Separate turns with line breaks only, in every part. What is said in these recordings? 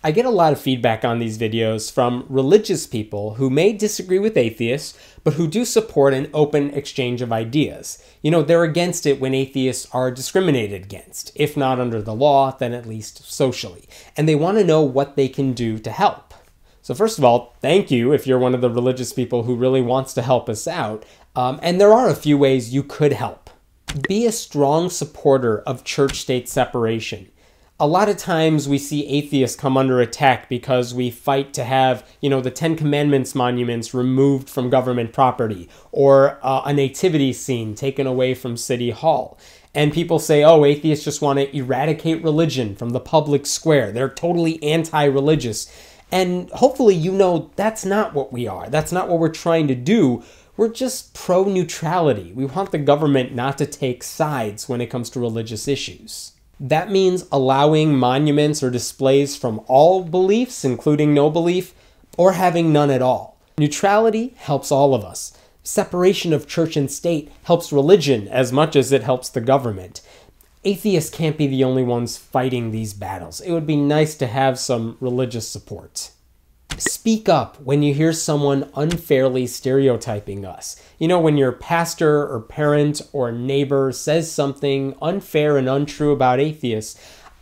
I get a lot of feedback on these videos from religious people who may disagree with atheists, but who do support an open exchange of ideas. You know, they're against it when atheists are discriminated against, if not under the law, then at least socially. And they want to know what they can do to help. So first of all, thank you if you're one of the religious people who really wants to help us out. And there are a few ways you could help. Be a strong supporter of church-state separation. A lot of times we see atheists come under attack because we fight to have, the Ten Commandments monuments removed from government property, or a nativity scene taken away from City Hall. And people say, oh, atheists just want to eradicate religion from the public square. They're totally anti-religious. And hopefully that's not what we are. That's not what we're trying to do. We're just pro-neutrality. We want the government not to take sides when it comes to religious issues. That means allowing monuments or displays from all beliefs, including no belief, or having none at all. Neutrality helps all of us. Separation of church and state helps religion as much as it helps the government. Atheists can't be the only ones fighting these battles. It would be nice to have some religious support. Speak up when you hear someone unfairly stereotyping us. When your pastor or parent or neighbor says something unfair and untrue about atheists,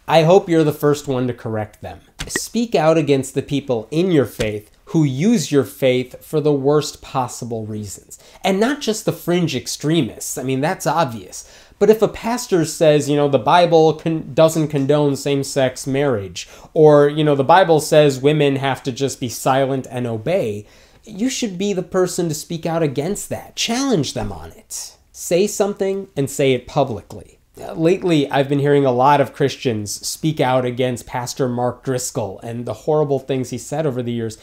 I hope you're the first one to correct them. Speak out against the people in your faith who use your faith for the worst possible reasons. And not just the fringe extremists. I mean, that's obvious. But if a pastor says, the Bible doesn't condone same-sex marriage, or, the Bible says women have to just be silent and obey, you should be the person to speak out against that. Challenge them on it. Say something and say it publicly. Lately, I've been hearing a lot of Christians speak out against Pastor Mark Driscoll and the horrible things he said over the years.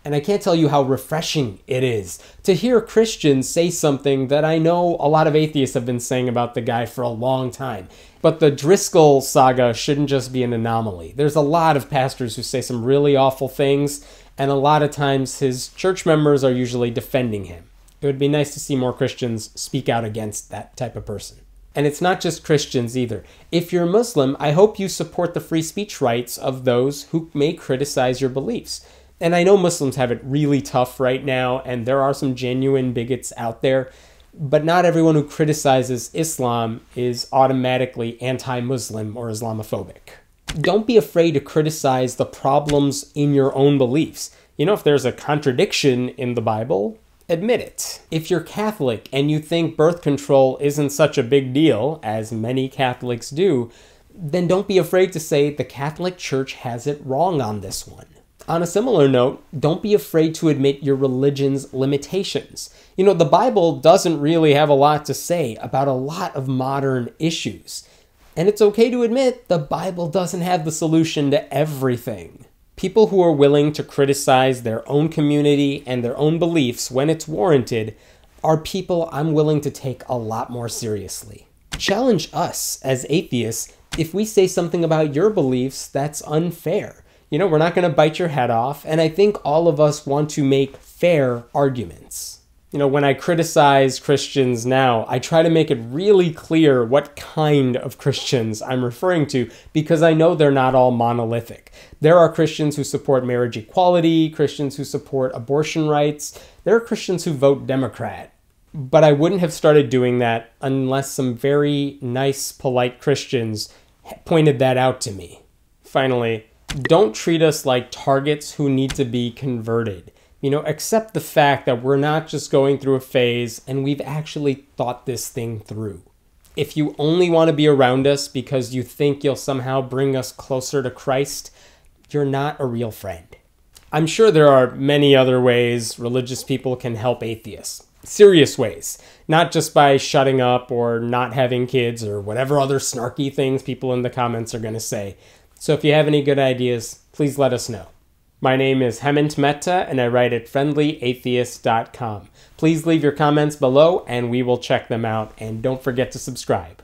And I can't tell you how refreshing it is to hear Christians say something that I know a lot of atheists have been saying about the guy for a long time. But the Driscoll saga shouldn't just be an anomaly. There's a lot of pastors who say some really awful things, and a lot of times his church members are usually defending him. It would be nice to see more Christians speak out against that type of person. And it's not just Christians either. If you're Muslim, I hope you support the free speech rights of those who may criticize your beliefs. And I know Muslims have it really tough right now, and there are some genuine bigots out there, but not everyone who criticizes Islam is automatically anti-Muslim or Islamophobic. Don't be afraid to criticize the problems in your own beliefs. If there's a contradiction in the Bible, admit it. If you're Catholic and you think birth control isn't such a big deal, as many Catholics do, then don't be afraid to say the Catholic Church has it wrong on this one. On a similar note, don't be afraid to admit your religion's limitations. The Bible doesn't really have a lot to say about a lot of modern issues. And it's okay to admit the Bible doesn't have the solution to everything. People who are willing to criticize their own community and their own beliefs when it's warranted are people I'm willing to take a lot more seriously. Challenge us as atheists if we say something about your beliefs that's unfair. We're not going to bite your head off, and I think all of us want to make fair arguments. When I criticize Christians now, I try to make it really clear what kind of Christians I'm referring to, because I know they're not all monolithic. There are Christians who support marriage equality, Christians who support abortion rights. There are Christians who vote Democrat. But I wouldn't have started doing that unless some very nice, polite Christians pointed that out to me. Finally, don't treat us like targets who need to be converted. Accept the fact that we're not just going through a phase and we've actually thought this thing through. If you only want to be around us because you think you'll somehow bring us closer to Christ, you're not a real friend. I'm sure there are many other ways religious people can help atheists. Serious ways. Not just by shutting up or not having kids or whatever other snarky things people in the comments are going to say. So if you have any good ideas, please let us know. My name is Hemant Mehta, and I write at friendlyatheist.com. Please leave your comments below, and we will check them out. And don't forget to subscribe.